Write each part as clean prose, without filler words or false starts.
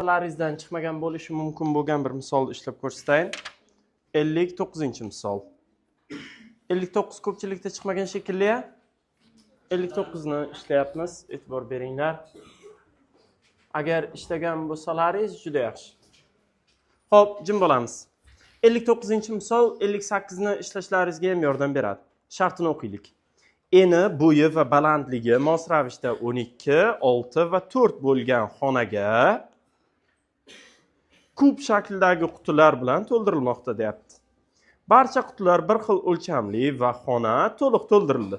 Laringizdan chiqmagan bo'lishi mumkin bo'lgan bir misolni ishlab ko'rsatayin. 59-misol. 59 ko'pchilikda chiqmagan shekilli. 59 ni ishlayapmiz. E'tibor beringlar. Agar ishlagan bo'lsalaringiz juda yaxshi. Xo'p, jim bo'lamiz. 59-misol 58 ni ishlashlaringizga ham yordam beradi. Shartini o'qiylik. Eni, bo'yi va balandligi mos ravishda 12, 6 va 4 bo'lgan xonaga kub shaklidagi qutilar bilan to'ldirilmoqda deyapti. Barcha qutilar bir xil o'lchamli va xona to'liq to'ldirildi.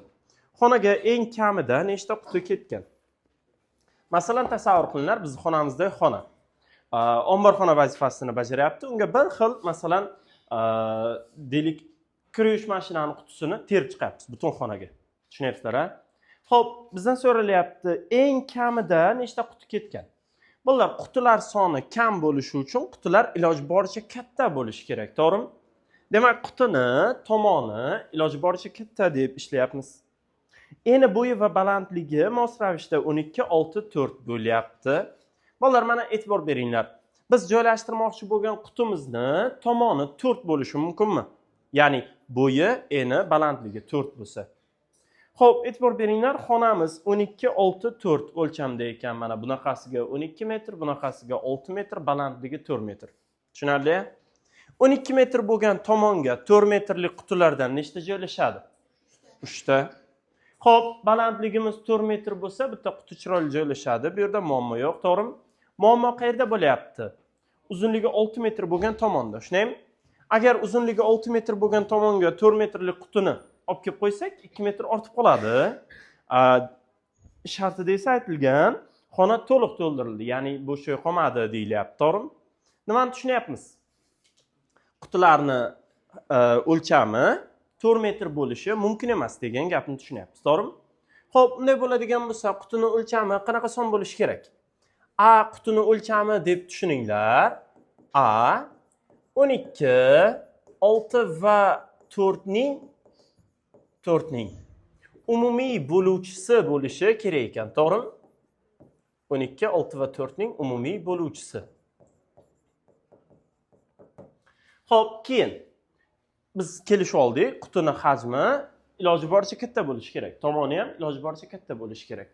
Xonaga eng kamida nechta quti ketgan? Masalan, tasavvur qilinglar, bizning xonamizda xona. Omborxona vazifasini bajaryapti. Unga bir xil, masalan, deylik, kir yuvish mashinani qutisini terib chiqyapmiz butun xonaga. Tushunyapsizlar-a? Xo'p, bizdan so'ralyapti, eng kamida nechta quti ketgan? Bular qutilar soni kam bo'lishi uchun qutilar iloji boricha katta bo'lishi kerak, to'g'rimi? Demak, qutini tomoni iloji boricha katta deb ishlayapmiz. Eni, bo'yi va balandligi mos ravishda 12, 6, 4 bo'lyapti. Bolalar, mana e'tibor beringlar. Biz joylashtirmoqchi bo'lgan qutimizni tomoni 4 bo'lishi mumkinmi? Ya'ni bo'yi, eni, balandligi 4 bo'lsa. Xo'p, e'tibor beringlar, xonamiz 12, 6, 4 o'lchamda ekan. Mana bunaqasiga 12 metr, bunaqasiga 6 metr, balandligi 4 metr. Tushunarli? 12 metr bo'lgan tomonga 4 metrlik qutilardan nechta joylashadi? 3 ta. Xo'p, balandligimiz 4 metr bo'lsa, bitta quti chiroyli joylashadi. Bu yerda muammo yo'q, to'g'rimi? Muammo qayerda bo'lyapti? Uzunligi 6 metr bo'lgan tomonda, shunaymi? Agar uzunligi 6 metr bo'lgan tomonga 4 metrlik qutini olib kelib qo'ysak, 2 metr ortib qoladi. Shartida esa aytilgan, xona to'liq to'ldirildi, ya'ni bo'sh joy qolmadi deyilyapti, to'g'rimi? Nimani tushunyapmiz? Qutilarni o'lchami 4 metr bo'lishi mumkin emas degan gapni tushunyapmiz, to'g'rimi? Xo'p, unday bo'ladigan bo'lsa, qutini o'lchami qanaqa son bo'lishi kerak? A qutini o'lchami deb tushuninglar. A 12, 6 va 4ning umumiy bo'luvchisi bo'lishi kerak ekan, to'g'rimi? 12, 6 va 4ning umumiy bo'luvchisi. Xo'p, keyin biz kelishib oldik, qutini hajmi iloji boricha katta bo'lishi kerak. Tomoni ham iloji boricha katta bo'lishi kerak.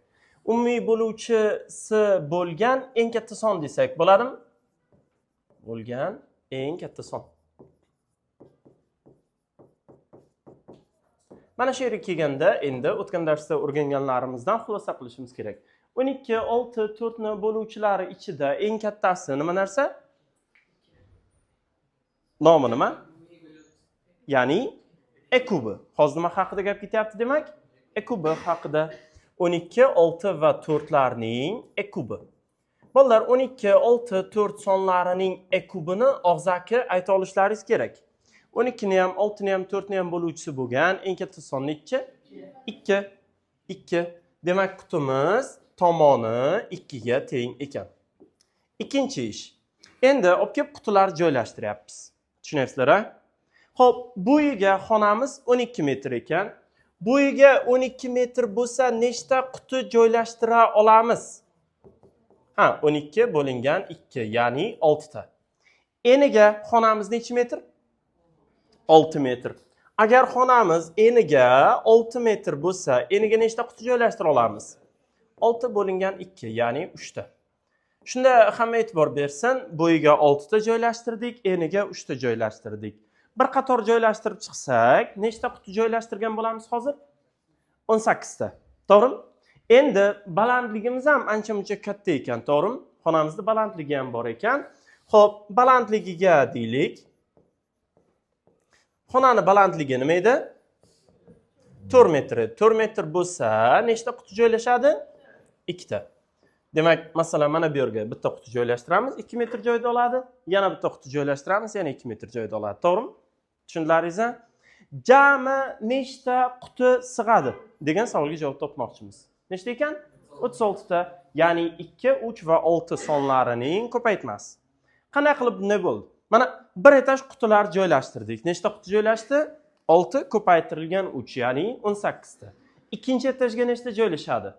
Umumiy bo'luvchisi bo'lgan eng katta son desak bo'ladimi? Bo'lgan eng katta son. Mana shu yerga kelganda endi o'tgan darsda o'rganganlarimizdan xulosa qilishimiz kerak. 12, 6, 4 ni bo'luvchilari ichida eng kattasi nima narsa? Nomi nima? Ya'ni e kubi. Hozir nima haqida gap ketyapti demak? E kubi haqida. 12, 6 va 4larning e kubi. Bolalar, 12, 6, 4 sonlarining e kubini og'zaki ayta olishlaringiz kerak. 12 ni ham, 6 ni ham, 4 ni ham bo'luvchisi bo'lgan eng katta son nechi? 2. 2. Demak, qutimiz tomoni 2 ga teng ekan. Ikkinchi ish. Endi olib kelib qutilar joylashtiryapmiz. Tushunyapsizlar-a? Xo'p, bo'yiga xonamiz 12 metr ekan. Bo'yiga 12 metr bo'lsa, nechta quti joylashtira olamiz? 12 bo'lingan 2, ya'ni 6 ta. Eniga xonamiz necha metr? 6 metr. Agar xonamiz eniga 6 metr bo'lsa, eniga nechta quti joylashtira olamiz? 6 bo'lingan 2, ya'ni 3 ta. Shunda hamma e'tibor bersin, bo'yiga 6 ta joylashtirdik, eniga 3 ta joylashtirdik. Bir qator joylashtirib chiqsak, nechta quti joylashtirgan bo'lamiz hozir? 18 ta. To'g'rimi? Endi balandligimiz ham ancha-muncha katta ekan, to'g'rimi? Xonamizda balandligi ham bor ekan. Xo'p, balandligiga deylik. Xonani balandligi nima edi? 4 metr. 4 metr bo'lsa, nechta quti joylashadi? 2 ta. Demak, masalan, mana bu yerga bitta quti joylashtiramiz, 2 metr joyda oladi. Yana bitta quti joylashtiramiz, yana 2 metr joyda oladi, to'g'rimi? Tushundilaringizmi? Jami nechta quti sig'adi degan savolga javob topmoqchimiz. Nechta ekan? 36 ta. Ya'ni 2, 3 va 6 sonlarining ko'paytmasi. Qanday qilib bunday bo'ldi? Mana bir etaj qutilar joylashtirdik. Nechta quti joylashdi? 6 ko'paytirilgan 3, ya'ni 18 ta. Ikkinchi etajga nechta joylashadi?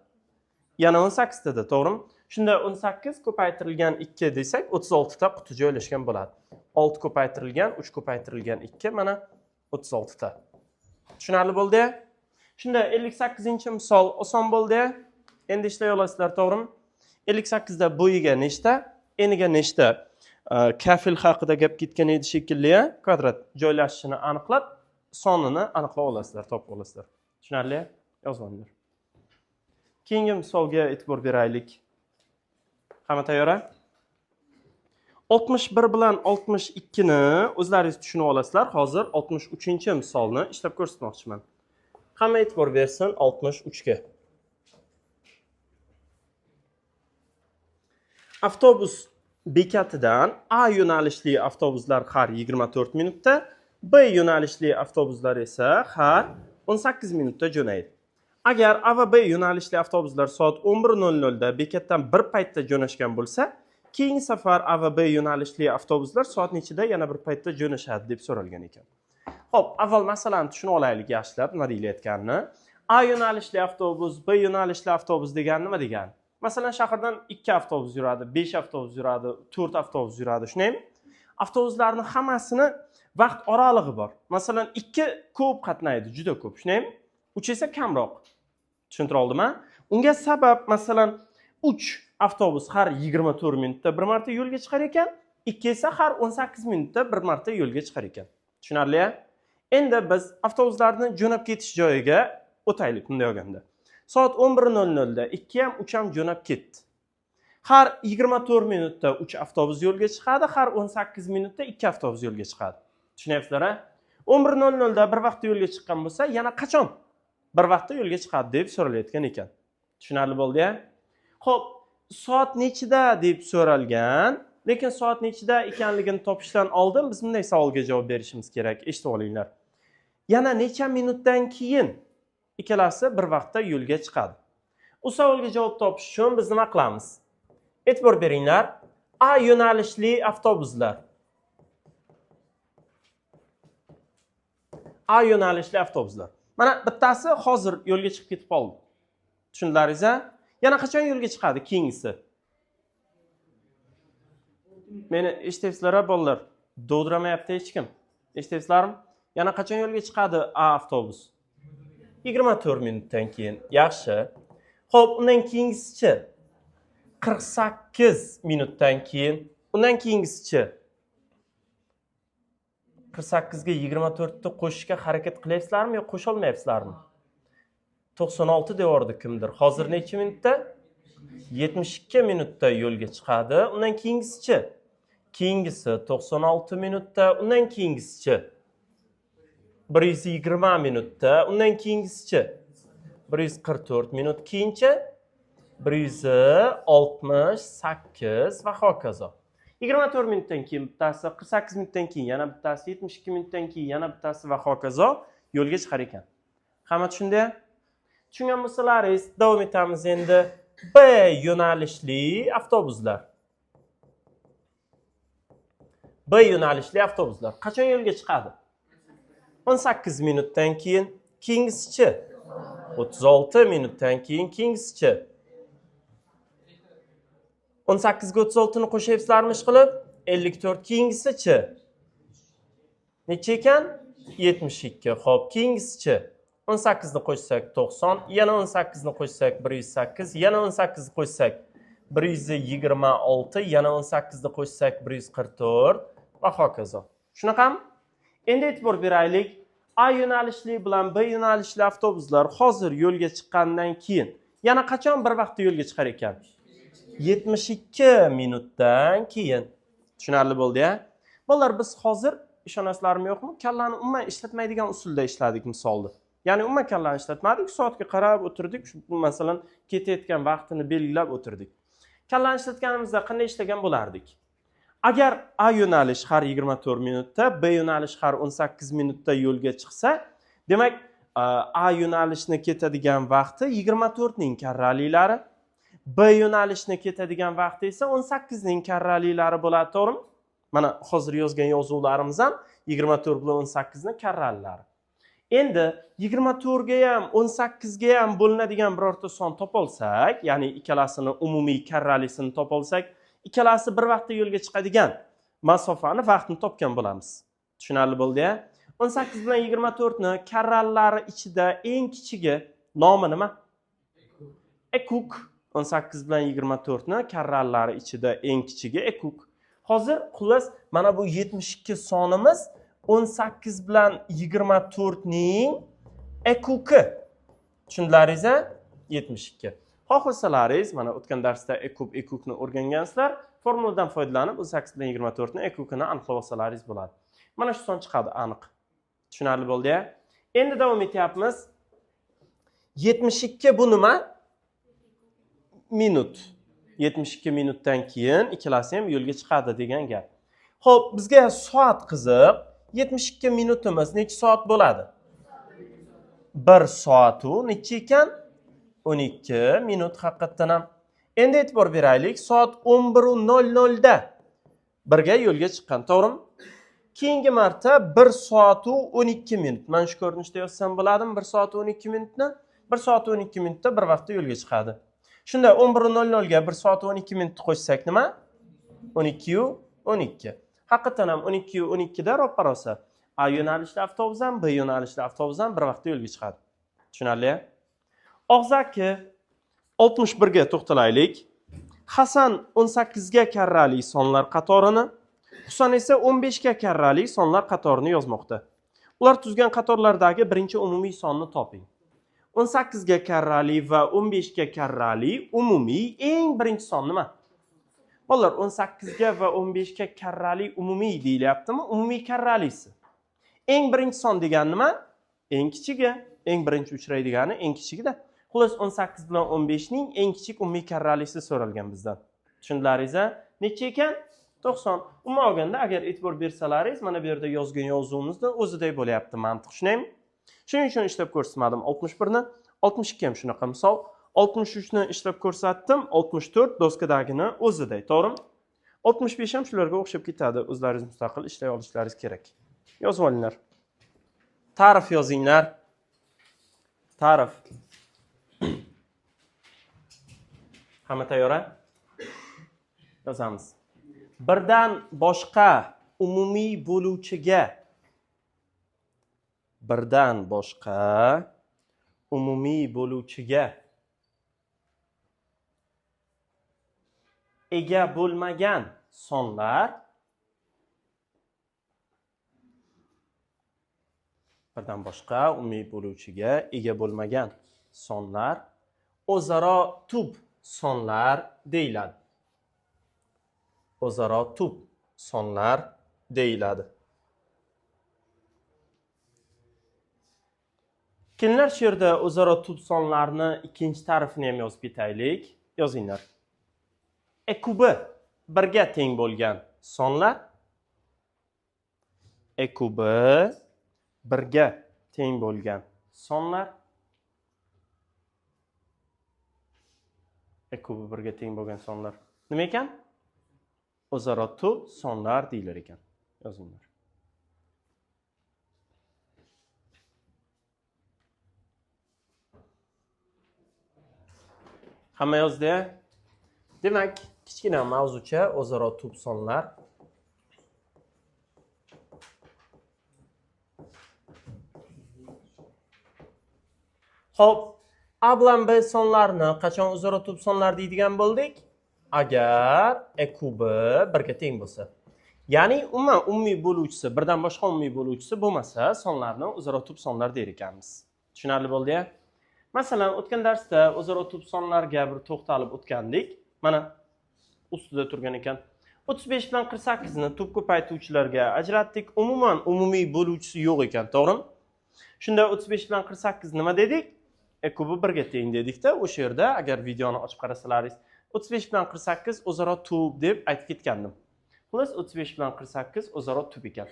Yana 18 tada, to'g'rimi? Shunda 18 ko'paytirilgan 2 desak, 36 ta quti joylashgan bo'ladi. 6 ko'paytirilgan 3 ko'paytirilgan 2 mana 36 ta. Tushunarli bo'ldi? Shunda 58-misol oson bo'ldi. Endi ishlay olasizlar, to'g'rimi? 58 da bo'yiga nechta, eniga nechta kafil haqida gap ketgan edi shekilli, kvadrat joylashishini aniqlab, sonini aniqlab olasizlar, topib olasizlar. Tushunarli? Yozib olinglar. Keyingi misolga e'tibor beraylik. Hamma tayyor? 61 bilan 62 ni o'zlaringiz tushunib olasizlar. Hozir 63-misolni ishlab ko'rsatmoqchiman. Hamma e'tibor bersin 63 ga. Avtobus bekatidan A yo'nalishli avtobuslar har 24 minutda, B yo'nalishli avtobuslar esa har 18 minutda jo'naydi. Agar A va B yo'nalishli avtobuslar soat 11:00 da bekatdan bir paytda jo'nashgan bo'lsa, keyingi safar A va B yo'nalishli avtobuslar soat nechida yana bir paytda jo'nashadi deb so'ralgan ekan. Xo'p, avval masalani tushunib olaylik yaxshilab, nima deyilayotganini. A yo'nalishli avtobus, B yo'nalishli avtobus degani nima degani? Masalan, shahardan 2 avtobus yuradi, 5 avtobus yuradi, 4 avtobus yuradi, shunaymi? Avtobuslarning hammasini vaqt oralig'i bor. Masalan, 2 ko'p qatnaydi, juda ko'p, shunaymi? 3 esa kamroq. Tushuntira oldimmi? Unga sabab masalan 3 avtobus har 24 minutda bir marta yo'lga chiqar ekan, 2 esa har 18 minutda bir marta yo'lga chiqar ekan. Tushunarli? Endi biz avtobuslarni jo'nab ketish joyiga o'taylik bunday olganda. Soat 11:00 da 2 ham 3 ham jo'nab ketdi. Har 24 minutda 3 avtobus yo'lga chiqadi, har 18 minutda 2 avtobus yo'lga chiqadi. Tushunyapsizlar-a? 11:00 da bir vaqtda yo'lga chiqqan bo'lsa, yana qachon bir vaqtda yo'lga chiqadi deb so'ralayotgan ekan. Tushunarli bo'ldi-ya? Xo'p, soat nechida deb so'ralgan, lekin soat nechida ekanligini topishdan oldin biz bunday savolga javob berishimiz kerak. Eshitib olinglar. Yana necha minutdan keyin ikkalasi bir vaqtda yo'lga chiqadi. Bu savolga javob topish uchun biz nima qilamiz? E'tibor beringlar. A yo'nalishli avtobuslar. A yo'nalishli avtobuslar. Mana bittasi hozir yo'lga chiqib ketib qoldi. Tushundilaringiz-a? Yana qachon yo'lga chiqadi keyingisi? Meni eshityapsizlar-a bolalar? Dovdiramayapti hech kim. Eshityapsizlarmi? Yana qachon yo'lga chiqadi A avtobus? 24 minutdan keyin. Yaxshi. Xo'p, undan keyingisichi? 48 minutdan keyin. Undan keyingisichi? 48 ga 24 ni qo'shishga harakat qilyapsizlarmi yo qo'sha olmayapsizlarmi? 96 deyordi kimdir. Hozir necha minutda? 72 minutda yo'lga chiqadi. Undan keyingisichi? Keyingisi 96 minutda, undan keyingisichi? 120 minutda, undan keyingisichi? 144 minut keyinchi? 168 va hokazo. 24 minutdan keyin bittasi, 48 minutdan keyin yana bittasi, 72 minutdan keyin yana bittasi va hokazo yo'lga chiqar ekan. Hamma tushundi? Tushungan bo'lsalaringiz, davom etamiz endi. B yo'nalishli avtobuslar. B yo'nalishli avtobuslar qachon yo'lga chiqadi? 18 minutdan keyin. Keyingisichi? 36 minutdan keyin. Keyingisichi? 18 ga 36 ni qo'shyapsizlarmi qilib? 54. Keyingisichi? Necha ekan? 72. Xo'p, keyingisichi? 18 ni qo'shsak 90, yana 18 ni qo'shsak 108, yana 18 ni qo'shsak 126, yana 18 ni qo'shsak 144 va hokazo. Shunaqami? Endi e'tibor beraylik. A yo'nalishli bilan B yo'nalishli avtobuslar hozir yo'lga chiqqandan keyin yana qachon bir vaqtda yo'lga chiqar ekan? 72 minutdan keyin. Tushunarli bo'ldi-ya? Bolalar, biz hozir ishonasizlarmi yo'qmi? Kallani umuman ishlatmaydigan usulda ishladik misolda. Ya'ni umuman kallani ishlatmadik, soatga qarab o'tirdik, masalan, ketayotgan vaqtini belgilab o'tirdik. Kallani ishlatganimizda qanday ishlagan bo'lardik? Agar A yo'nalish har 24 minutda, B yo'nalish har 18 minutda yo'lga chiqsa, demak, A yo'nalishni ketadigan vaqti 24 ning karralilari, B yo'nalishni ketadigan vaqti esa 18 ning karralilari bo'ladi, to'g'rimi? Mana hozir yozgan yozuvlarimiz ham 24 bilan 18 ning karralilari. Endi 24 ga ham 18 ga ham bo'linadigan birorta son topolsak, ya'ni ikkalasini umumiy karralisini topolsak, ikkalasi bir vaqtda yo'lga chiqadigan masofani vaqtni topgan bo'lamiz. Tushunarli bo'ldi-ya? 18 bilan 24 ni karrallari ichida eng kichigi nomi nima? Ekuk. 18 bilan 24 ni karrallari ichida eng kichigi ekuk. Hozir xullas mana bu 72 sonimiz 18 bilan 24 ning ekuki. Tushundilaringiz-a? 72. Xohlasalaringiz, mana o'tgan darsda ekukni o'rgangansizlar. Formuladan foydalanib 18 bilan 24 ning ekukini aniqlab olsalaringiz bo'ladi. Mana shu son chiqadi aniq. Tushunarli bo'ldi-ya? Endi davom etyapmiz. 72 bu nima? Minut. 72 minutdan keyin ikkalasi ham yo'lga chiqadi degan gap. Xo'p, bizga soat qiziq. 72 minutimiz necha soat bo'ladi? 1 soat u necha ekan? 12 minut haqiqatan ham. Endi e'tibor beraylik, soat 11:00 da birga yo'lga chiqqan, to'g'rimi? Keyingi marta 1 soat u 12 minut. Mana shu ko'rinishda yozsam bo'ladimi? 1 soat 12 minutni? 1 soat 12 minutda bir vaqtda yo'lga chiqadi. Shunda 11:00 ga 1 soat 12 minutni qo'shsak nima? 12:12. Haqiqatan ham 12:12 da ro'parosa A yo'nalishli avtobus ham, B yo'nalishli avtobus ham bir vaqtda yo'lga chiqadi. Tushunarli? Og'zaki 61 ga to'xtalaylik. Hasan 18 ga karrali sonlar qatorini, Husan esa 15 ga karrali sonlar qatorini yozmoqda. Ular tuzgan qatorlardagi birinchi umumiy sonni toping. 18 ga karrali va 15 ga karrali umumiy eng birinchi son nima? Bolalar 18 ga va 15 ga karrali umumiy deyilyaptimi? Umumiy karralisi. Eng birinchi son degani nima? Eng kichigi. Eng birinchi uchraydigani eng kichigida. Xullas 18 bilan 15 ning eng kichik umumiy karralisi so'ralgan bizdan. Tushundilaringiz-a? Necha ekan? 90. Umuman olganda agar e'tibor bersalaringiz, mana bu yerda yozgan yozuvimizda o'zidek bo'lyapti mantiq. Tushunaymi? Shuning uchun ishlab ko'rsatmadim 61 ni, 62 ham shunaqa misol. 63 ni ishlab ko'rsatdim, 64 doskadagini o'zidek, to'g'rimi? 65 ham shularga o'xshab ketadi. O'zlaringiz mustaqil ishlay olishlaringiz kerak. Yozib olinglar. Ta'rif yozinglar. Ta'rif. Hamma tayyor? Yozamiz. Birdan boshqa umumiy bo'luvchiga ega bo'lmagan sonlar o'zaro tub sonlar deyiladi. O'zaro tub sonlar deyiladi. Kimlar shu yerda o'zaro tub sonlarni ikkinchi ta'rifini ham yozib ketaylik. Yozinglar. Kubi 1 ga teng bo'lgan sonlar. Kubi 1 ga teng bo'lgan sonlar. Kubi 1 ga teng bo'lgan sonlar. Nima ekan? O'zaro tub sonlar deyilar ekan. Yozinglar. Hamma yozdi? Demak, kichkina mavzucha o'zaro tub sonlar. Xo'p, A bilan B sonlarni qachon o'zaro tub sonlar deydigan bo'ldik? Agar kubi 1 ga teng bo'lsa. Ya'ni umuman umumiy bo'luvchisi, birdan boshqa umumiy bo'luvchisi bo'lmasa, sonlarni o'zaro tub sonlar der ekanmiz. Tushunarli bo'ldi-ya? Masalan, o'tgan darsda o'zaro tub sonlarga bir to'xtalib o'tgandik. Mana ustida turgan ekan. 35 bilan 48 ni tub ko'paytuvchilarga ajratdik. Umuman umumiy bo'luvchisi yo'q ekan, to'g'rimi? Shunda 35 bilan 48 nima dedik? Kubi 1 ga teng dedik-da. O'sha yerda agar videoni ochib qarasalaringiz, 35 bilan 48 o'zaro tub deb aytib ketgandim. Xullas 35 bilan 48 o'zaro tub ekan.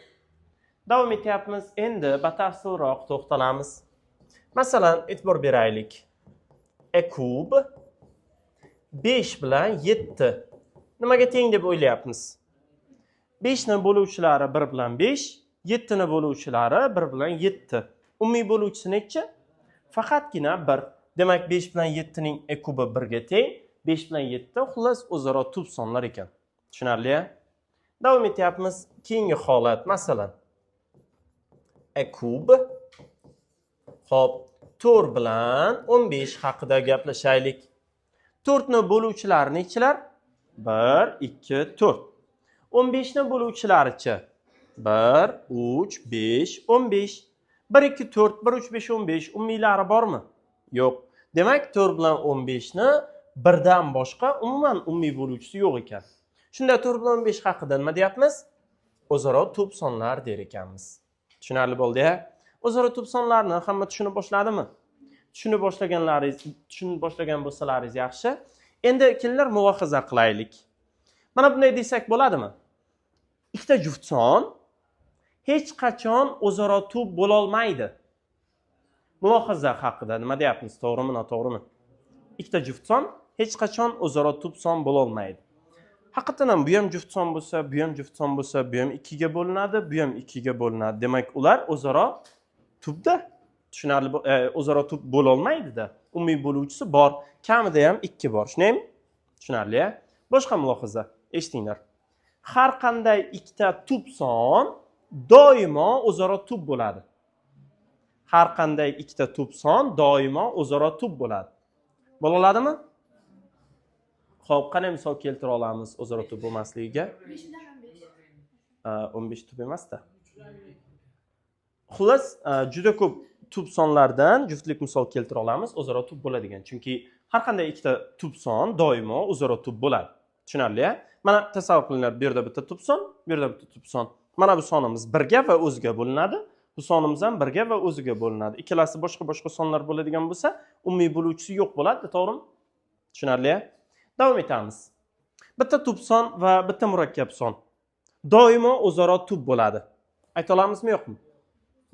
Davom etyapmiz. Endi batafsilroq to'xtalamiz. Masalan, e'tibor beraylik. Kub 5 bilan 7 nimaga teng deb o'ylayapmiz? 5 ni bo'luvchilari 1 bilan 5, 7 ni bo'luvchilari 1 bilan 7. Umumiy bo'luvchisi nechi? Faqatgina 1. Demak 5 bilan 7 ning e kubi 1 ga teng. 5 bilan 7 xullas o'zaro tub sonlar ekan. Tushunarli? Davom etyapmiz. Keyingi holat, masalan, e kub. Xo'p, 4 bilan 15 haqida gaplashaylik. 4 ni bo'luvchilari nechilar? 1, 2, 4. 15 ni bo'luvchilari-chi? 1, 3, 5, 15. 1, 2, 4, 1, 3, 5, 15. Umumiylari bormi? Yo'q. Demak, 4 bilan 15 ni birdan boshqa umuman umumiy bo'luvchisi yo'q ekan. Shunda 4 bilan 15 haqida nima deyapmiz? O'zaro tub sonlar der ekanmiz. Tushunarli bo'ldi-ya? O'zaro tub sonlarni hamma tushunib boshladimi? Tushunib boshlagan bo'lsalaringiz yaxshi. Endi kelinglar mulohaza qilaylik. Mana bunday desak bo'ladimi? Ikkita juft son hech qachon o'zaro tub bo'la olmaydi. Mulohaza haqida nima deyapmiz? To'g'rimi, noto'g'rimi? Ikkita juft son hech qachon o'zaro tub son bo'la olmaydi. Haqiqatan ham bu ham juft son bo'lsa, bu ham juft son bo'lsa, bu ham 2 ga bo'linadi, bu ham 2 ga bo'linadi. Demak, ular o'zaro tubda. Tushunarli, o'zaro tub bo'la olmaydi-da. Umumiy bo'luvchisi bor, kamida ham 2 bor. Shunaymi? Tushunarli, a? Boshqa mulohaza, eshitinglar. Har qanday ikkita tub son doimo o'zaro tub bo'ladi. Har qanday ikkita tub son doimo o'zaro tub bo'ladi. Bo'la oladimi? Xo'p, qanday misol keltira olamiz o'zaro tub bo'lmasligiga? 15 tub emas-da. Xullas, juda ko'p tub sonlardan juftlik misol keltira olamiz o'zaro tub bo'ladigan. Chunki har qanday ikkita tub son doimo o'zaro tub bo'ladi. Tushunarli-a? Mana tasavvur qilinglar, bu yerda bitta tub son, bu yerda bitta tub son. Mana bu sonimiz 1 ga va o'ziga bo'linadi. Bu sonimiz ham 1 ga va o'ziga bo'linadi. Ikkalasi boshqa sonlar bo'ladigan bo'lsa, umumiy bo'luvchisi yo'q bo'ladi, to'g'rimi? Tushunarli-a? Davom etamiz. Bitta tub son va bitta murakkab son doimo o'zaro tub bo'ladi. Ayta olamizmi, yo'qmi?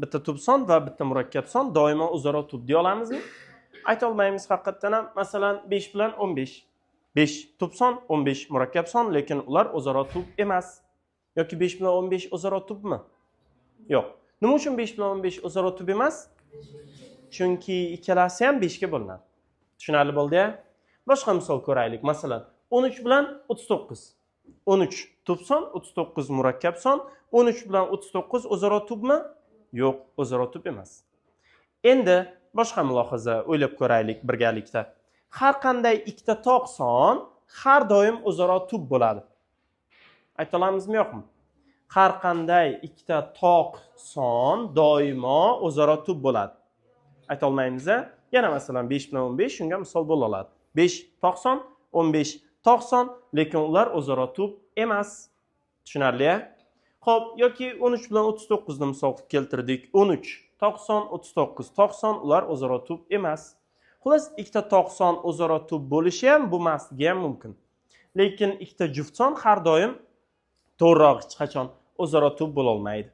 Bitta tub son va bitta murakkab son doimo o'zaro tub deya olamizmi? Ayta olmaymiz haqiqatan ham. Masalan, 5 bilan 15. 5 tub son, 15 murakkab son, lekin ular o'zaro tub emas. Yoki 5 bilan 15 o'zaro tubmi? Yo'q. Nima uchun 5 bilan 15 o'zaro tub emas? Chunki ikkalasi ham 5 ga bo'linadi. Tushunarli bo'ldi-ya? Boshqa misol ko'raylik. Masalan, 13 bilan 39. 13 tub son, 39 murakkab son. 13 bilan 39 o'zaro tubmi? Yo'q, o'zaro tub emas. Endi boshqa mulohaza o'ylab ko'raylik birgalikda. Har qanday ikkita toq son har doim o'zaro tub bo'ladi. Ayta olamizmi, yo'qmi? Har qanday ikkita toq son doimo o'zaro tub bo'ladi. Ayta olmaymiz-a? Yana masalan 5 bilan 15 shunga misol bo'la oladi. 5 toq son, 15 toq son, lekin ular o'zaro tub emas. Tushunarli-a? Xo'p, yoki 13 bilan 39 ni misol keltirdik. 13 toq son, 39 toq son, ular o'zaro tub emas. Xullas, ikkita toq son o'zaro tub bo'lishi ham, bo'lmasligi ham mumkin. Lekin ikkita juft son har doim to'g'riroq hech qachon o'zaro tub bo'la olmaydi.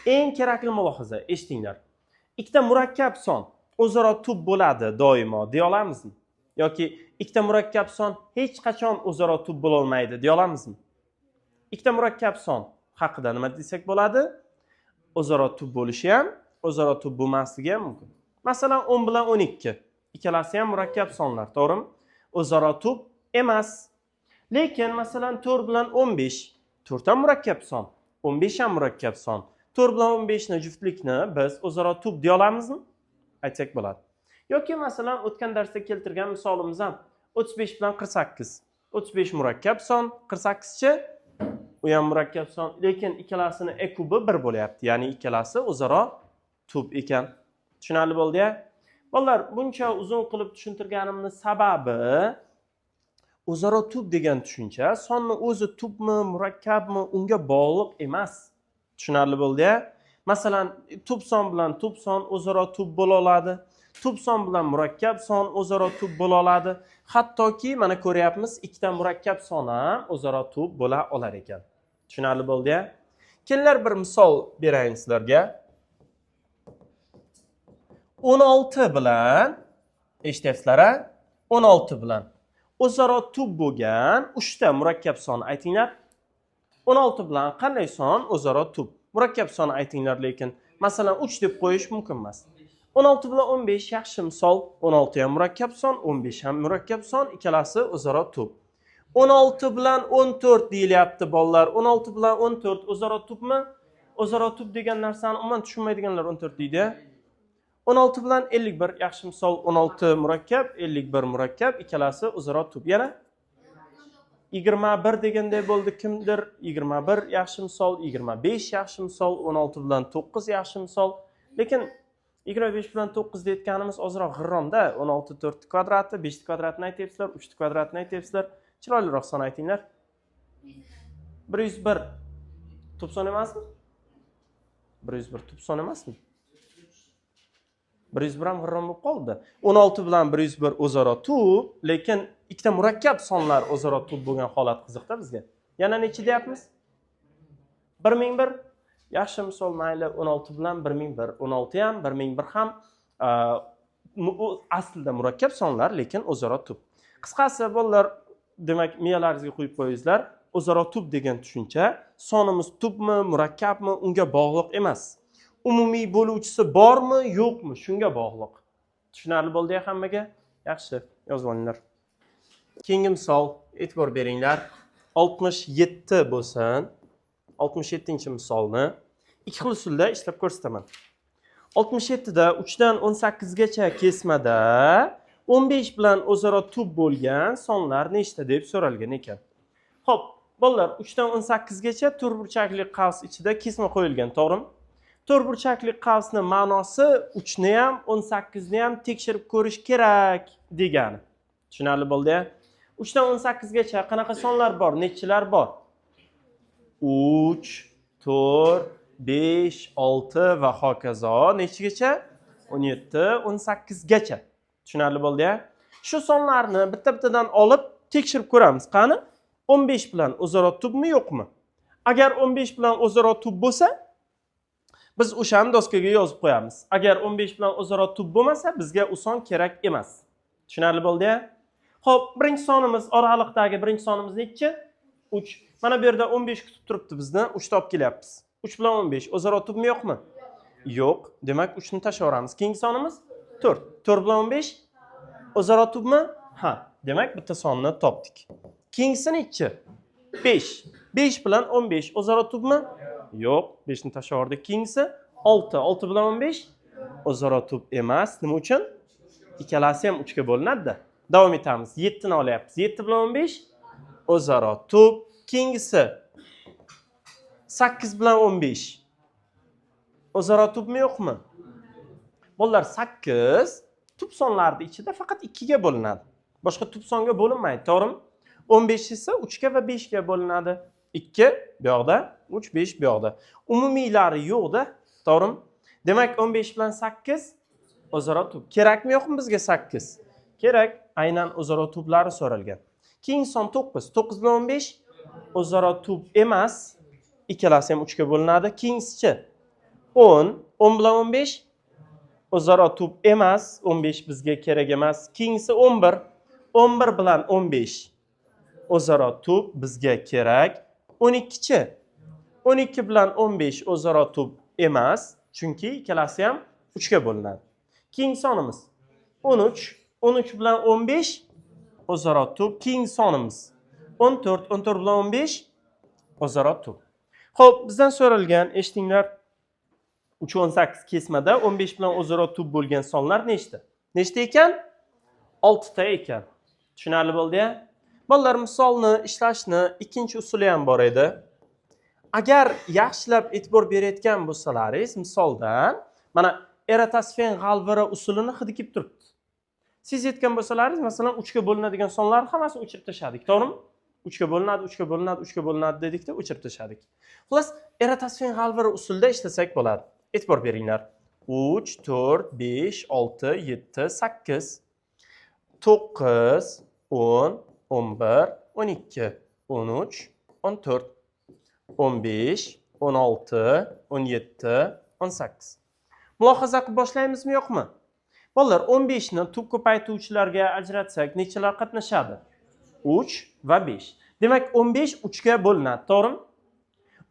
Eng kerakli mulohaza, eshitinglar. Ikkita murakkab son o'zaro tub bo'ladi doimo deya olamizmi? Yoki ikkita murakkab son hech qachon o'zaro tub bo'la olmaydi deya olamizmi? Ikkita murakkab son haqida nima desak bo'ladi? O'zaro tub bo'lishi ham, o'zaro tub bo'lmasligi ham mumkin. Masalan, 10 bilan 12. Ikkalasi ham murakkab sonlar, to'g'rimi? O'zaro tub emas. Lekin masalan 4 bilan 15. 4 ham murakkab son, 15 ham murakkab son. 4 bilan 15 ni juftlikni biz o'zaro tub deya olamizmi? Aytsak bo'ladi. Yoki masalan o'tgan darsda keltirgan misolimiz ham 35 bilan 48. 35 murakkab son, 48chi u ham murakkab son, lekin ikkalasini e kubi 1 bo'lyapti. Ya'ni ikkalasi o'zaro tub ekan. Tushunarli bo'ldi-ya? Bolalar, buncha uzun qilib tushuntirganimning sababi o'zaro tub degan tushuncha sonni o'zi tubmi, murakkabmi, unga bog'liq emas. Tushunarli bo'ldi-ya? Masalan, tub son bilan tub son o'zaro tub bo'la oladi. Tub son bilan murakkab son o'zaro tub bo'la oladi. Hattoki mana ko'ryapmiz, ikkita murakkab son ham o'zaro tub bo'la olar ekan. Tushunarli bo'ldi-ya? Kelinglar bir misol berayin sizlarga. 16 bilan eshityapsizlar-a? 16 bilan o'zaro tub bo'lgan 3 ta murakkab son aytinglar. 16 bilan qanday son o'zaro tub? Murakkab son aytinglar, lekin Masalan 3 deb qo'yish mumkin emas. 16 bilan 15 yaxshi misol. 16 ham murakkab son, 15 ham murakkab son, ikkalasi o'zaro tub. 16 bilan 14 deyilyapti bolalar. 16 bilan 14 o'zaro tubmi? O'zaro tub degan narsani umuman tushunmaydiganlar 14 deydi. 16 bilan 51 yaxshi misol. 16 murakkab, 51 murakkab, ikkalasi o'zaro tub. Yana 21 deganday bo'ldi kimdir? 21 yaxshi misol, 25 yaxshi misol, 16 bilan 9 yaxshi misol. Lekin 25 bilan 9 deyotganimiz ozroq g'irromda. 16 4 kvadrati, 5 kvadratini aytyapsizlar, 3 kvadratini aytyapsizlar. Chiroyliroq son aytinglar. 101 tub son emasmi? 101 tub son emasmi? 101 ham g'irrom bo'lib qoldi. 16 bilan 101 o'zaro tub, lekin ikkita murakkab sonlar o'zaro tub bo'lgan holat qiziqda bizga. Yana necha deyapmiz? 1001. Yaxshi misol mayli 16 bilan 1001, 16 ham 1001 ham aslida murakkab sonlar, lekin o'zaro tub. Qisqasi bolalar, demak miyalaringizga qo'yib qo'yingizlar. O'zaro tub degan tushuncha sonimiz tubmi, murakkabmi unga bog'liq emas. Umumiy bo'luvchisi bormi, yo'qmi shunga bog'liq. Tushunarli bo'ldi-ya hammaga? Yaxshi, yozib olinglar. Keyingi misol, e'tibor beringlar. 67 bo'lsin. 67-misolni ikki xil usulda ishlab ko'rsataman. 67 da 3 dan 18 gacha kesmada 15 bilan o'zaro tub bo'lgan sonlar nechta deb so'ralgan ekan. Xo'p, bolalar 3 dan 18 gacha to'rtburchakli qavs ichida kesma qo'yilgan, to'g'rimi? To'rtburchakli qavsning ma'nosi 3 ni ham 18 ni ham tekshirib ko'rish kerak degani. Tushunarli bo'ldi-ya? 3 dan 18 gacha qanaqa sonlar bor, nechilar bor? 3, 4, 5, 6 va hokazo. Nechigacha? 17, 18 gacha. Tushunarli bo'ldi-ya? Shu sonlarni bitta-bittadan olib tekshirib ko'ramiz. Qani? 15 bilan o'zaro tubmi, yo'qmi? Agar 15 bilan o'zaro tub bo'lsa, biz o'shani doskaga yozib qo'yamiz. Agar 15 bilan o'zaro tub bo'lmasa, bizga u son kerak emas. Tushunarli bo'ldi-ya? Xo'p, birinchi sonimiz, oraliqdagi birinchi sonimiz nechi? 3. Mana bu yerda 15 kutib turibdi bizni, 3 topib kelyapmiz. 3 bilan 15 o'zaro tubmi, yo'qmi? Yo'q. Demak 3 ni tashlayveramiz. Keyingi sonimiz 4. 4 bilan 15 o'zaro tubmi? Ha. Demak bitta sonni topdik. Keyingisi nechi? 5. 5 bilan 15 o'zaro tubmi? Yo'q. 5 ni tashlaverdik. Keyingisi 6. 6 bilan 15 o'zaro tub emas. Nima uchun? Ikkalasi ham 3 ga bo'linadi-da. Davom etamiz. 7 ni olyapmiz. 7 bilan 15 o'zaro tub. Keyingisi 8 bilan 15 o'zaro tubmi, yo'qmi? Bolalar, 8 tub sonlarning ichida faqat 2 ga bo'linadi. Boshqa tub songa bo'linmaydi, to'g'rimi? 15 esa 3 ga va 5 ga bo'linadi. 2 bu yoqda, 3, 5 bu yoqda. Umumiylari yo'qda, to'g'rimi? Demak 15 bilan 8 o'zaro tub. Kerakmi, yo'qmi bizga 8? Kerak. Aynan o'zaro tublari so'ralgan. Keyingi son 9. 9 bilan 15 o'zaro tub emas. Ikkalasi ham 3 ga bo'linadi. Keyingisi 10. 10 bilan 15 o'zaro tub emas. 15 bizga kerak emas. Keyingisi 11. 11 bilan 15 o'zaro tub bizga kerak. 12-chi. 12 bilan 15 o'zaro tub emas. Chunki ikkalasi ham 3 ga bo'linadi. Keyingi sonimiz 13. 13 bilan 15 o'zaro tub. Keyingi sonimiz 14. 14 bilan 15 o'zaro tub. Xo'p, bizdan so'ralgan, eshitinglar, 3 18 kesmada 15 bilan o'zaro tub bo'lgan sonlar nechta? Nechta ekan? 6 ta ekan. Tushunarli bo'ldi-ya? Bolalar, misolni ishlashni ikkinchi usuli ham bor edi. Agar yaxshilab e'tibor berayotgan bo'lsalaringiz, misoldan mana Eratosfen g'alvira usulini hidi kelib turibdi. Siz aytgan bo'lsalaringiz, masalan, 3 ga bo'linadigan sonlarni hammasini o'chirib tashladik, to'g'rimi? 3 ga bo'linadi, 3 ga bo'linadi, 3 ga bo'linadi dedikda, o'chirib tashladik. Xullas, Eratosfen g'alvira usulida ishlasak bo'ladi. E'tibor beringlar. 3, 4, 5, 6, 7, 8, 9, 10, 11, 12, 13, 14, 15, 16, 17, 18. Mulohaza qilib boshlaymizmi, yo'qmi? Bolalar, 15 ni tub ko'paytuvchilarga ajratsak, nechalar qatnashadi? 3 va 5. Demak, 15 3 ga bo'linadi, to'g'rimi?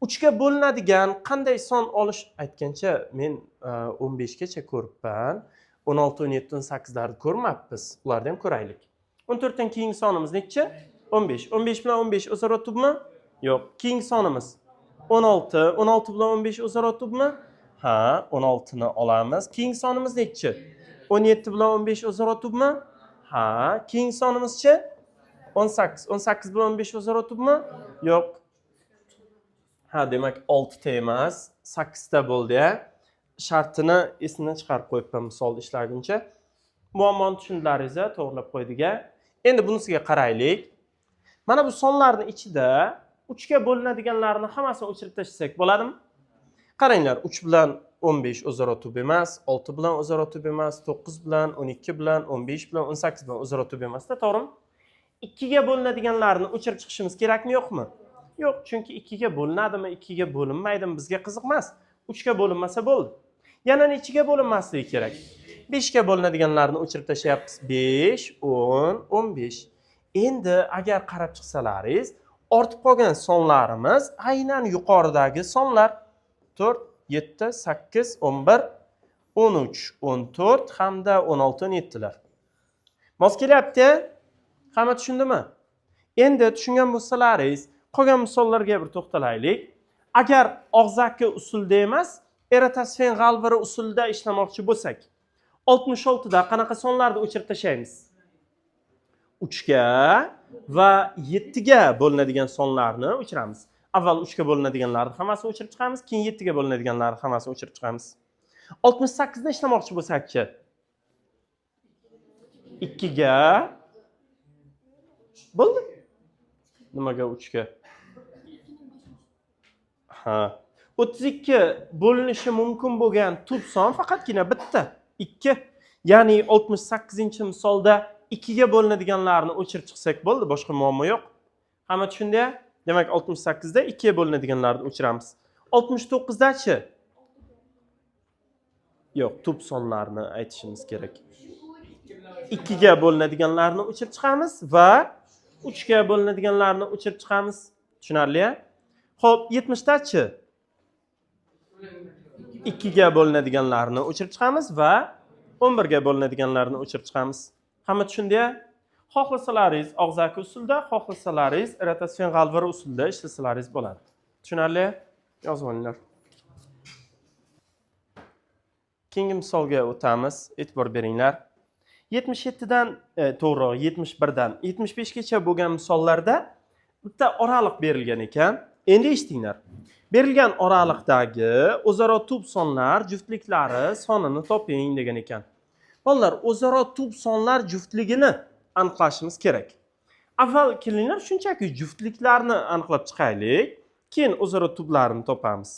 3 ga bo'linadigan qanday son olish aytgancha men 15 gacha ko'ribman. 16, 17, 18 larni ko'rmabmiz. Ularni ham ko'raylik. 14 dan keyingi sonimiz nechi? 15. 15 bilan 15 o'zaro o'tibmi? Yo'q. Keyingi sonimiz 16. 16 bilan 15 o'zaro o'tibmi? Ha, 16 ni olamiz. Keyingi sonimiz nechi? 17 bilan 15 o'zaro o'tibmi? Ha, keyingi sonimizchi? 18. 18 bilan 15 o'zaro o'tibmi? Yo'q. Ha, demak 6 ta emas, 8 ta bo'ldi. Shartini esimdan chiqarib qo'yibman misol ishlaguncha. Muammoni tushundilaringiz, to'g'rilab qo'ydik. Endi bunisiga qaraylik. Mana bu sonlarning ichida 3 ga bo'linadiganlarni hammasini o'chirib tashlasak bo'ladimi? Qaranglar, 3 bilan 15 o'zaro tub emas, 6 bilan o'zaro tub emas, 9 bilan, 12 bilan, 15 bilan, 18 bilan o'zaro tub emas-da, to'g'rimi? 2 ga bo'linadiganlarni o'chirib chiqishimiz kerakmi, yo'qmi? Yo'q, chunki 2 ga bo'linadimi, 2 ga bo'linmaydimi bizga qiziq emas. 3 ga bo'linmasa bo'ldi. Yana nechiga bo'linmasligi kerak? 5 ga bo'linadiganlarni o'chirib tashlayapmiz. 5, 10, 15. Endi agar qarab chiqsalaringiz, ortib qolgan sonlarimiz aynan yuqoridagi sonlar. 4, 7, 8, 11, 13, 14 hamda 16, 17 lar. Mos kelyapti? Hamma tushundimi? Endi tushungan bo'lsalaringiz, qolgan misollarga bir to'xtalaylik. Agar og'zaki usulda emas, Eratosfen g'alviri usulida ishlamoqchi bo'lsak, 66 da qanaqa sonlarni o'chirib tashlaymiz? 3 ga va 7 ga bo'linadigan sonlarni o'chiramiz. Avval 3 ga bo'linadiganlarni hammasini o'chirib chiqamiz, keyin 7 ga bo'linadiganlarni hammasini o'chirib chiqamiz. 68 da ishlamoqchi bo'lsak-chi? 2 ga bo'ldi. Nimaga 3 ga? Ha. 32 bo'linishi mumkin bo'lgan tub son faqatgina bitta, 2. Ya'ni 68-misolda 2 ga bo'linadiganlarni o'chirib chiqsak bo'ldi, boshqa muammo yo'q. Hamma tushundi? Demak 68 da 2 ga bo'linadiganlarni o'chiramiz. 69 dachi? Yo'q, tub sonlarni aytishimiz kerak. 2 ga bo'linadiganlarni o'chirib chiqamiz va 3 ga bo'linadiganlarni o'chirib chiqamiz. Tushunarli? Xo'p, 70 dachi? 2 ga bo'linadiganlarni o'chirib chiqamiz va 11 ga bo'linadiganlarni o'chirib chiqamiz. Hamma tushundi? Xohlasalaringiz og'zaki usulda, xohlasalaringiz Eratosfen g'alviri usulida ishlasalaringiz bo'ladi. Tushunarli? Yozib olinglar. Keyingi misolga o'tamiz. E'tibor beringlar. 77 dan, to'g'ri, 71 dan 75 gacha bo'lgan misollarda bitta oraliq berilgan ekan. Endi eshitinglar. Berilgan oraliqdagi o'zaro tub sonlar juftliklari sonini toping degan ekan. Bolalar, o'zaro tub sonlar juftligini aniqlashimiz kerak. Avval kelinglar shunchaki juftliklarni aniqlab chiqaylik, keyin o'zaro tublarni topamiz.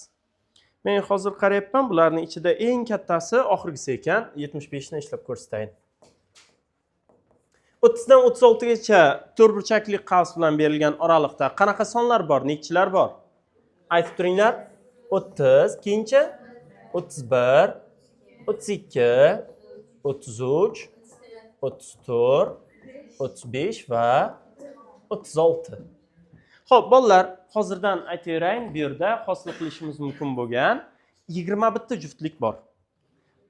Men hozir qarayapman, bularning ichida eng kattasi oxirgisi ekan, 75 ni ishlab ko'rsatayin. 30 dan 36 gacha to'rtburchakli qavs bilan berilgan oraliqda qanaqa sonlar bor, nechilar bor? Aytib turinglar. 30, keyinchi 31, 32, 33, 34, 35 va 36. Xo'p, bolalar, hozirdan aytayrayin, bu yerda hosil qilishimiz mumkin bo'lgan 20 bitta juftlik bor.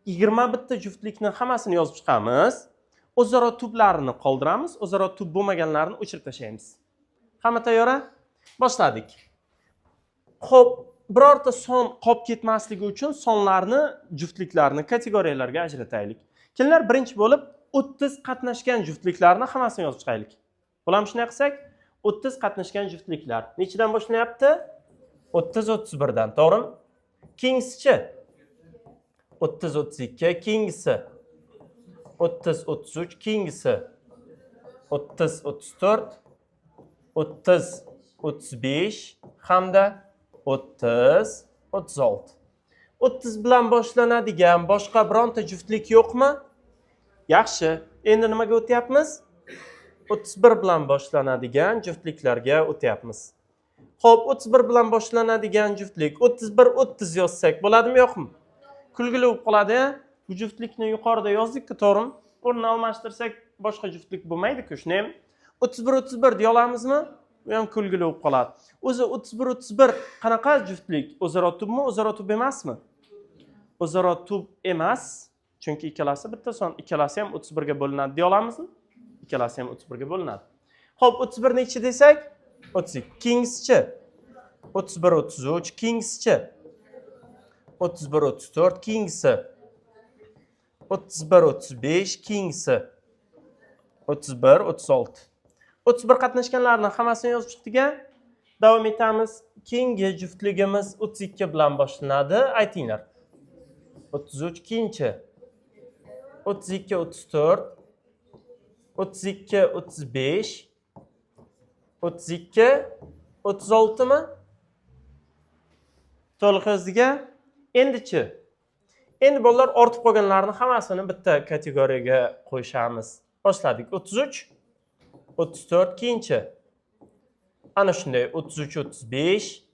20 bitta juftlikni hammasini yozib chiqamiz. O'zaro tublarini qoldiramiz, o'zaro tub bo'lmaganlarni o'chirib tashlaymiz. Hamma tayyor? Boshladik. Xo'p, birorta son qolib ketmasligi uchun sonlarni, juftliklarni kategoriyalarga ajrataylik. Kelinglar, birinchi bo'lib 30 qatnashgan juftliklarni hammasini yozib chiqaylik. Bo'lammi shunday qilsak? 30 qatnashgan juftliklar. Nechidan boshlanayapti? 30-31 dan, to'g'rimi? Keyingisi-chi? 30-32, keyingisi 30-33, keyingisi 30-34, 30-35 hamda 30-36. 30 bilan boshlanadigan boshqa bironta juftlik yo'qmi? Yaxshi. Endi nimaga o'tyapmiz? 31 bilan boshlanadigan juftliklarga o'tyapmiz. Xo'p, 31 bilan boshlanadigan juftlik 31-30 yozsak bo'ladimi, yo'qmi? Kulgili bo'lib qoladi. Bu juftlikni yuqorida yozdik-ku, to'g'rimi? O'rnini almashtirsak boshqa juftlik bo'lmaydi-ku, shunaymi? 31-31 deya olamizmi? Bu ham kulgili bo'lib qoladi. O'zi 31 qanaqa juftlik? O'zaro tubmi, o'zaro tub emasmi? O'zaro tub emas. Chunki ikkalasi bitta son, ikkalasi ham 31 ga bo'linadi deya olamizmi? Ikkalasi ham 31 ga bo'linadi. Xo'p, 31 nechi desak? 32. Keyingisichi 31 33, keyingisichi 31 34, keyingisi 31 35, keyingisi 31 36. 31 qatnashganlarning hammasini yozib chiqdik. Davom etamiz. Keyingi juftligimiz 32 bilan boshlanadi. Aytinglar. 33 keyinchi 32 34 32 35 32 36 mi? To'liq yozdik-a? Endichi. Endi bolalar ortib qolganlarning hammasini bitta kategoriyaga qo'yishamiz. Boshladik. 33 34 keyinchi. Ana shunday 33 35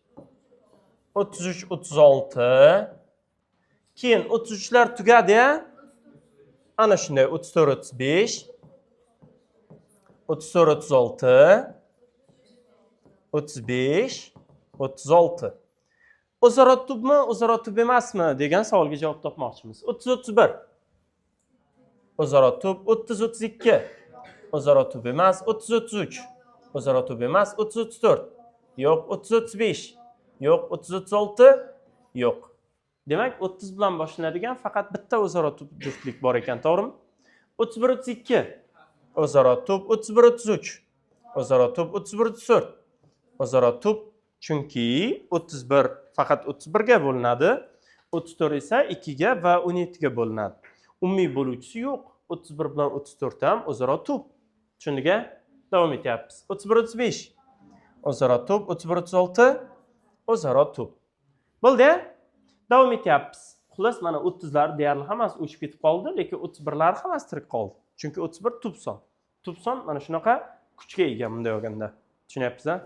33 36 keyin 33lar tugadi-ya. Ana shunday 34 35 34 36 35 36. O'zaro tubmi, o'zaro tub emasmi degan savolga javob topmoqchimiz. 30 31. O'zaro tub 30 32. O'zaro tub emas 30 33. O'zaro tub emas 30 34. Yo'q 30 35. Yo'q 30 36. Yo'q. Demak 30 bilan boshlanadigan faqat bitta o'zaro tub juftlik bor ekan, to'g'rimi? 31 32. O'zaro tub 31 33. O'zaro tub 31 34. O'zaro tub chunki 31 faqat 31 ga bo'linadi, 34 esa 2 ga va 17 ga bo'linadi. Umumiy bo'luvchisi yo'q. 31 bilan 34 ham o'zaro tub. Tushundiga? Davom etyapmiz. 31 35. O'zaro tub 31 36. O'zaro tub. Bo'ldi? Davom etyapmiz. Xullas mana 30lar deyarli hammasi o'chib ketib qoldi, lekin 31lar hammasi tirik qoldi. Chunki 31 tub son. Tub son mana shunaqa kuchga ega bunday olganda. Tushunyapsiz-a?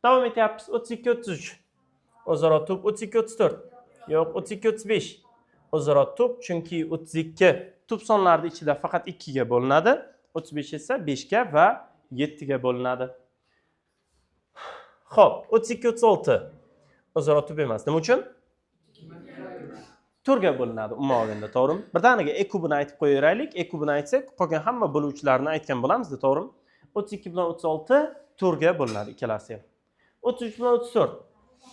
Davom etyapmiz. 32 33. O'zaro tub 32 34. Yo'q, 32 35. O'zaro tub chunki 32 tub sonlarning ichida faqat 2 ga bo'linadi, 35 esa 5 ga va 7 ga bo'linadi. Xo'p, 32 36. O'zaro tub emas. Nima uchun? Turga bo'linadi umuman olganda, to'g'rimi? Birdaniga e kubini aytib qo'yaylik. E kubini aytsak, qolgan hamma bo'luvchilarni aytgan bo'lamiz-da, to'g'rimi? 32 bilan 36 turga bo'linadi ikkalasi ham. 33 bilan 34.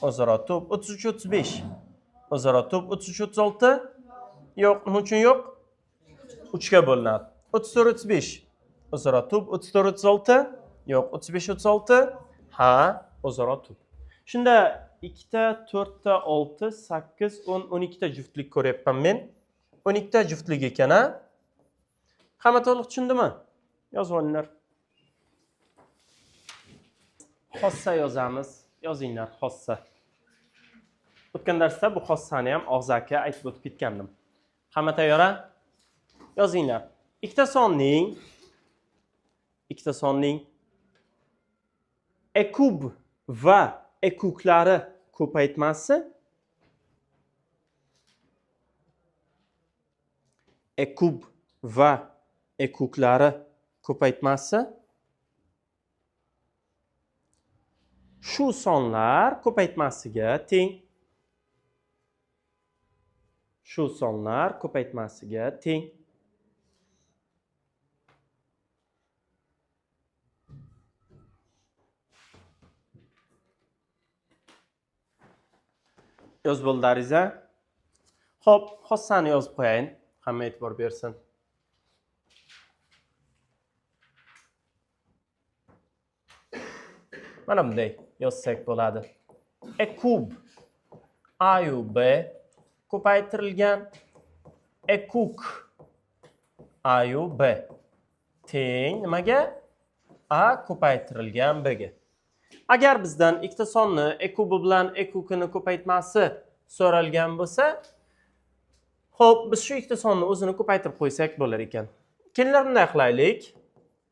O'zaro tub 33 35. O'zaro tub 33 36. Yo'q, nima uchun yo'q? 3 ga bo'linadi. 34 35. O'zaro tub 34 36. Yo'q, 35 36. Ha, o'zaro tub. Shunda 2 ta, 4 ta, 6, 8, 10, 12 ta juftlik ko'ryapman men. 12 ta juftlik ekan, ha? Hamma to'liq tushundimi? Yozib olinglar. Xossa yozamiz. Yozinglar, xossa. O'tgan darsda bu xossani ham og'zaki aytib o'tib ketgandim. Hamma tayyor? Yozinglar. Ikkita sonning e kub va e kuklari ko'paytmasi e kub va e kuklari ko'paytmasi shu sonlar ko'paytmasiga teng. Shu sonlar ko'paytmasiga teng. Yozib bo'ldilaringiz-a? Xo'p, xossani yozib qo'yayin. Hamma e'tibor bersin. Mana bunday yozsak bo'ladi. E kub a yu b ko'paytirilgan e kuk a yu b teng nimaga? A ko'paytirilgan b ga. Agar bizdan ikkita sonni e kubi bilan e kukini ko'paytmasi so'ralgan bo'lsa, xo'p, biz shu ikkita sonni o'zini ko'paytirib qo'ysak bo'lar ekan. Kelinglar bunday qilaylik.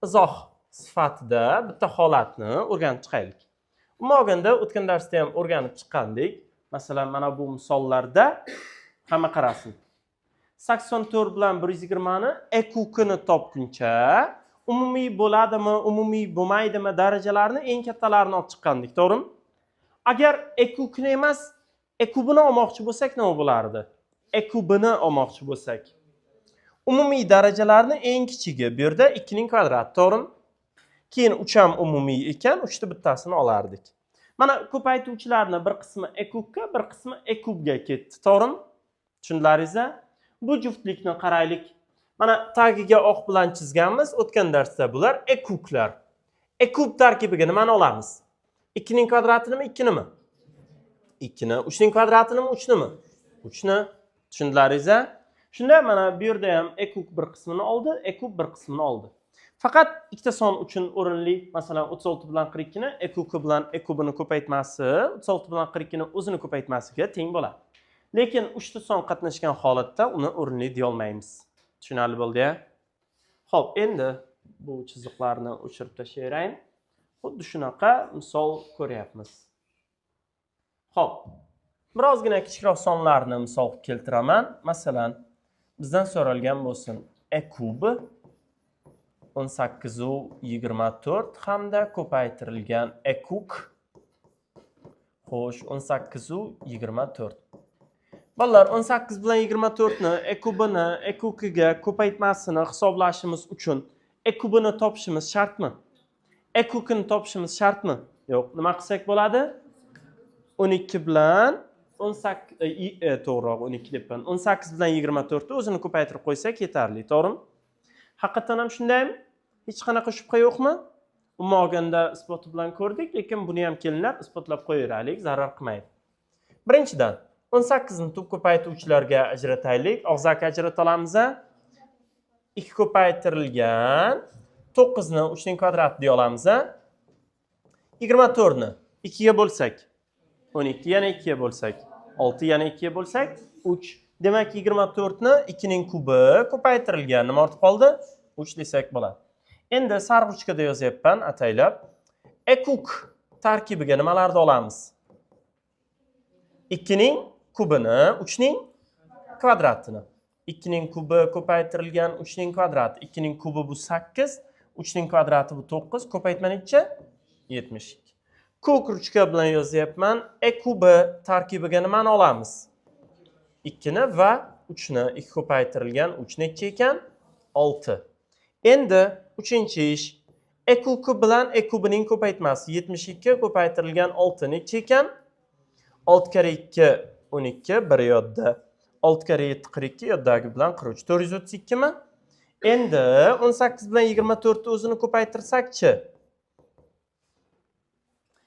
Izoh sifatida bitta holatni o'rganib chiqaylik. Umuman olganda o'tgan darsda ham o'rganib chiqqandik. Masalan, mana bu misollarda hamma qarasin. 84 bilan 120 ni e kukini topguncha umumiy bo'ladimi, umumiy bo'lmaydimi darajalarni eng kattalarini olib chiqqandik, to'g'rimi? Agar ekubni emas, ekubini olmoqchi bo'lsak nima bo'lardi? Ekubini olmoqchi bo'lsak, umumiy darajalarni eng kichigi bu yerda 2 ning kvadrati, to'g'rimi? Keyin 3 ham umumiy ekan, 3 ta bittasini olardik. Mana ko'paytuvchilarning bir qismi ekubga, bir qismi ekubga ketdi, to'g'rimi? Tushundilaringizmi? Bu juftlikni qaraylik. Mana tagiga oq bilan chizganmiz, o'tgan darsda bular ekublar. Ekub tarkibiga nimani olamiz? 2 ning kvadratini mi, 2 nimi? 2 ni, 3 ning kvadratini mi, 3 nimi? 3 ni. Tushundilaringizmi? Shunda mana bu yerda ham ekub bir qismini oldi, ekub bir qismini oldi. Faqat ikkita son uchun o'rinli, masalan 36 bilan 42 ni ekub bilan ekubini ko'paytmasi 36 bilan 42 ni o'zini ko'paytmasiga teng bo'ladi. Lekin 3 ta son qatnashgan holatda uni o'rinli deya olmaymiz. Tushunarli bo'ldi-ya? Xo'p, endi bu chiziqlarni o'chirib tashlayman. Xuddi shunaqa misol ko'ryapmiz. Xo'p, birozgina kichikroq sonlarni misol keltiraman. Masalan, bizdan so'ralgan bo'lsin ekub 18/24 hamda ko'paytirilgan ekuk. Xo'sh, 18/24. Bolalar, 18 bilan 24 ni ekubini ekukiga ko'paytmasini hisoblashimiz uchun ekubini topishimiz shartmi? Ekukini topishimiz shartmi? Yo'q, nima qilsak bo'ladi? 12 bilan 18 to'g'riroq 12 debman. 18 bilan 24 ni o'zini ko'paytirib qo'ysak yetarli, to'g'rimi? Haqiqatan ham shundaymi? Hech qanaqa shubha yo'qmi? Umuman olganda isboti bilan ko'rdik, lekin buni ham kelinlar isbotlab qo'yaylik, zarar qilmaydi. Birinchidan 18 ni tub ko'paytuvchilarga ajrataylik. Og'zaki ajrata olamiz. 2 ko'paytirilgan 9 ni 3 ning kvadrati deya olamiz. 24 ni 2 ga bo'lsak 12, yana 2 ga bo'lsak 6, yana 2 ga bo'lsak 3. Demak 24 ni 2 ning kubi ko'paytirilgan. Nima ortib qoldi? 3 desak bo'ladi. Endi sarg'uchkada yozyapman ataylab. Ekuk tarkibiga nimalarni olamiz? 2 ning kubini, 3 ning kvadratini. 2 ning kubi ko'paytirilgan 3 ning kvadrati. 2 ning kubi bu 8, 3 ning kvadrati bu 9, ko'paytma necha? 72. Ko'k ruchka bilan yozyapman. Ekubi tarkibiga nimani olamiz? 2 ni va 3 ni. 2 ko'paytirilgan 3 necha ekan? 6. Endi 3-chi ish. Ekuki bilan ekubining ko'paytmasi 72 ko'paytirilgan 6 necha ekan? 6 kare 2 12, 1 yodda. 6 kare 7 42, yoddagi bilan 43. 432 mi? Endi 18 bilan 24 ni o'zini ko'paytirsak-chi?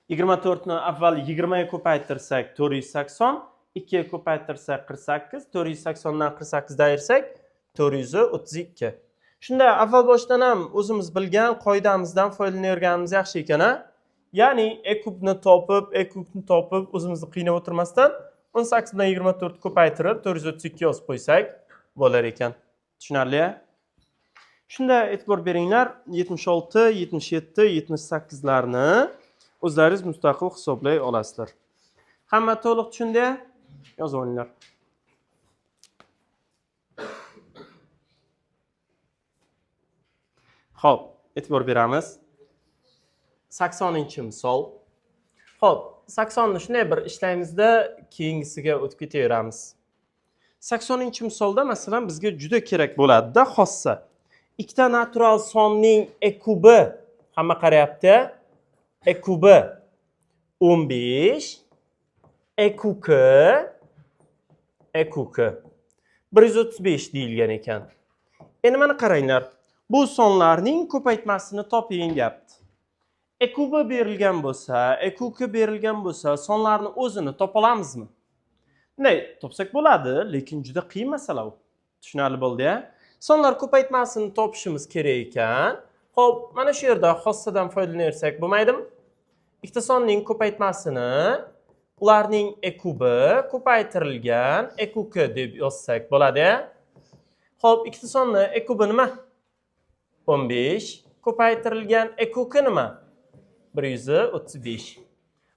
24 ni avval 20 ga ko'paytirsak 480, 2 ga ko'paytirsak 48, 480 dan 48 da ayirsak 432. Shunda avval boshdan ham o'zimiz bilgan qoidamizdan foydalanaverganimiz yaxshi ekan-a? Ya'ni ekubni topib o'zimizni qiynab o'tirmasdan 18 bilan 24 ko'paytirib 432 yozib qo'ysak bo'lar ekan. Tushunarli-a? Shunda e'tibor beringlar, 76, 77, 78 larni o'zlaringiz mustaqil hisoblay olasizlar. Hamma to'liq tushundi? Yozib olinglar. Xo'p, e'tibor beramiz. 80-chi misol. Xo'p, 80 ni shunday bir ishlaymizda keyingisiga o'tib ketaveramiz. 80-chi misolda masalan bizga juda kerak bo'ladi-da xossa. Ikkita natural sonning ekubi, hamma qarayapti. Ekubi 15, ekuki 135 deyilgan ekan. Endi mana qaranglar. Bu sonlarning ko'paytmasini toping deyapti. Ekubi berilgan bo'lsa, ekuki berilgan bo'lsa, sonlarni o'zini topa olamizmi? Bunday topsak bo'ladi, lekin juda qiyin masala u. Tushunarli bo'ldi-ya? Sonlar ko'paytmasini topishimiz kerak ekan. Xo'p, mana shu yerda xossadan foydalanaversak bo'lmaydimi? Ikkita sonning ko'paytmasini ularning ekubi ko'paytirilgan ekuki deb yozsak bo'ladi-ya? Xo'p, ikkita sonni ekubi nima? 15 ko'paytirilgan ekuki nima? 135.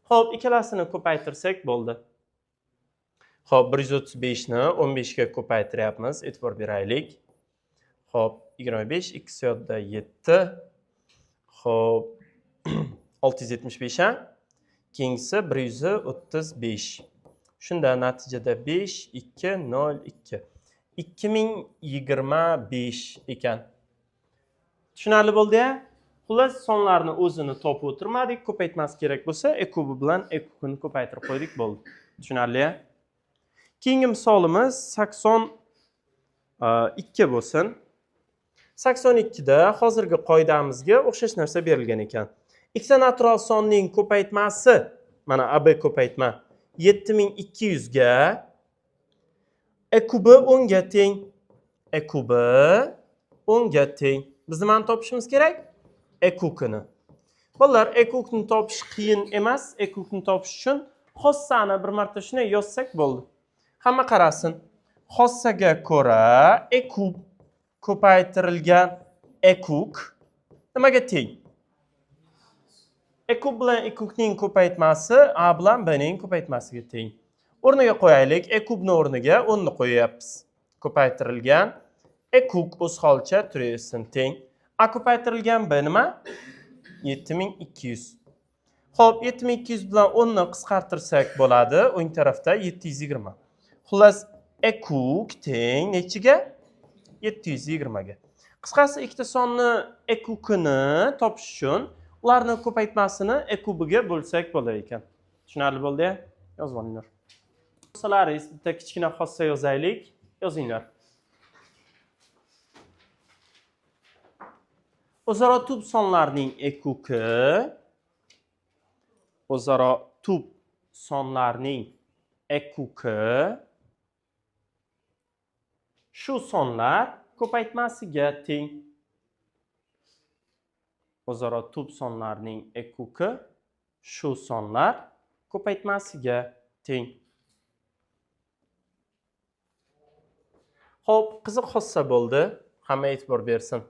Xo'p, ikkalasini ko'paytirsak bo'ldi. Xo'p, 135 ni 15 ga ko'paytiryapmiz. E'tibor beraylik. Xo'p, 25 x yodda 7. Xo'p, 675 ha? Keyingisi 135. Shunda natijada 5 2 0 2. 2025 ekan. Tushunarli bo'ldi-ya? Xullas sonlarni o'zini topib o'tirmadik, ko'paytmas kerak bo'lsa, e kubi bilan e kubini ko'paytirib qo'ydik bo'ldi. Tushunarli-ya? Keyingi misolimiz 82 bo'lsin. 82 da hozirgi qoidamizga o'xshash narsa berilgan ekan. Ikkita natural sonning ko'paytmasi, mana AB ko'paytma 7200 ga e kubi 10 ga teng. E kubi 10 ga teng. Biz nimani topishimiz kerak? E kubini. Bolalar, e kubni topish qiyin emas. E kubni topish uchun xossani bir marta shunday yozsak bo'ldi. Hamma qarasin. Xossaga ko'ra e kub ko'paytirilgan e kub nimaga teng? E kub bilan e kubning ko'paytmasi a bilan b ning ko'paytmasiga teng. O'rniga qo'yaylik. E kubni o'rniga 10 ni qo'yapmiz. Ko'paytirilgan e kub o'z holicha turaversin teng. A ko'paytirilgan b nima? 7200. Xo'p, 7200 bilan 10 ni qisqartirsak bo'ladi. O'ng tarafda 720. Xullas, e kub teng nechiga? 720 ga. Qisqasi ikkita sonni e kubini topish uchun ularning ko'paytmasini e kubiga bo'lsak bo'lar ekan. Tushunarli bo'ldi-ya? Yozib olinglar. Xosalaringiz bitta kichkina xossa yozaylik. Yozinglar. O'zaro tub sonlarning e kubi o'zaro tub sonlarning e kubi shu sonlar ko'paytmasiga teng. O'zaro tub sonlarning e kubi shu sonlar ko'paytmasiga teng. Xo'p, qiziq xossa bo'ldi. Hamma e'tibor bersin.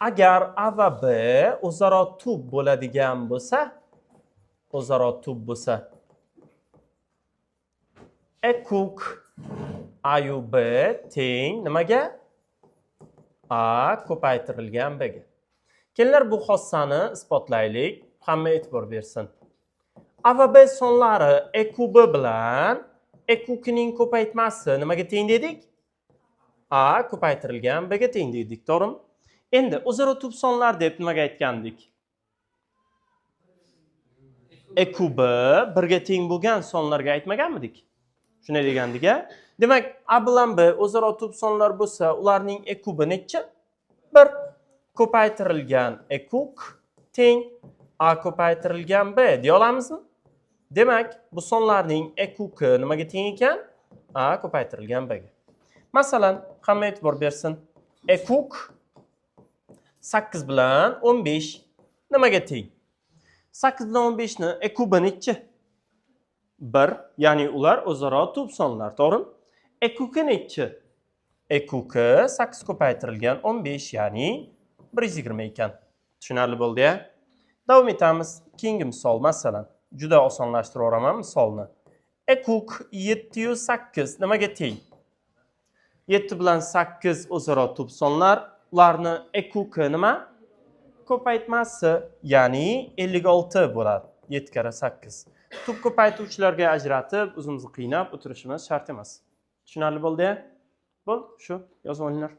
Agar A va B o'zaro tub bo'ladigan bo'lsa, e kub A yu B teng nimaga? A ko'paytirilgan B ga. Kelinglar bu xossani isbotlaylik. Hamma e'tibor bersin. A va B sonlari e kubi bilan e kubning ko'paytmasi nimaga teng dedik? A ko'paytirilgan B ga teng dedik, to'g'rimi? Endi o'zaro tub sonlar deb nimaga aytgandik? E kubi 1 ga teng bo'lgan sonlarga aytmaganmidik? Shunday degandik-a? Demak, A bilan B o'zaro tub sonlar bo'lsa, ularning e kubi necha? 1 ko'paytirilgan e kub teng A ko'paytirilgan B deya olamizmi? Demak, bu sonlarning e kubi nimaga teng ekan? A ko'paytirilgan B ga. Masalan, hamma e'tibor bersin. E kub 8 bilan 15 nimaga teng? 8 bilan 15 ni e kubi nechi? 1, ya'ni ular o'zaro tub sonlar, to'g'rimi? E kubi nechi? E kubi 8 ko'paytirilgan 15, ya'ni 120 ekan. Tushunarli bo'ldi-ya? Davom etamiz. Keyingi misol, masalan, juda osonlashtirib o'raman misolni. E kub 708 nimaga teng? 7 bilan 8 o'zaro tub sonlar. Ularni e kubi nima? Ko'paytmasi, ya'ni 56 bo'ladi. 7 kara 8. Tub ko'paytuvchilarga ajratib, o'zimizni qiynab o'tirishimiz shart emas. Tushunarli bo'ldi-ya? Bo'l, shu, yozib olinglar.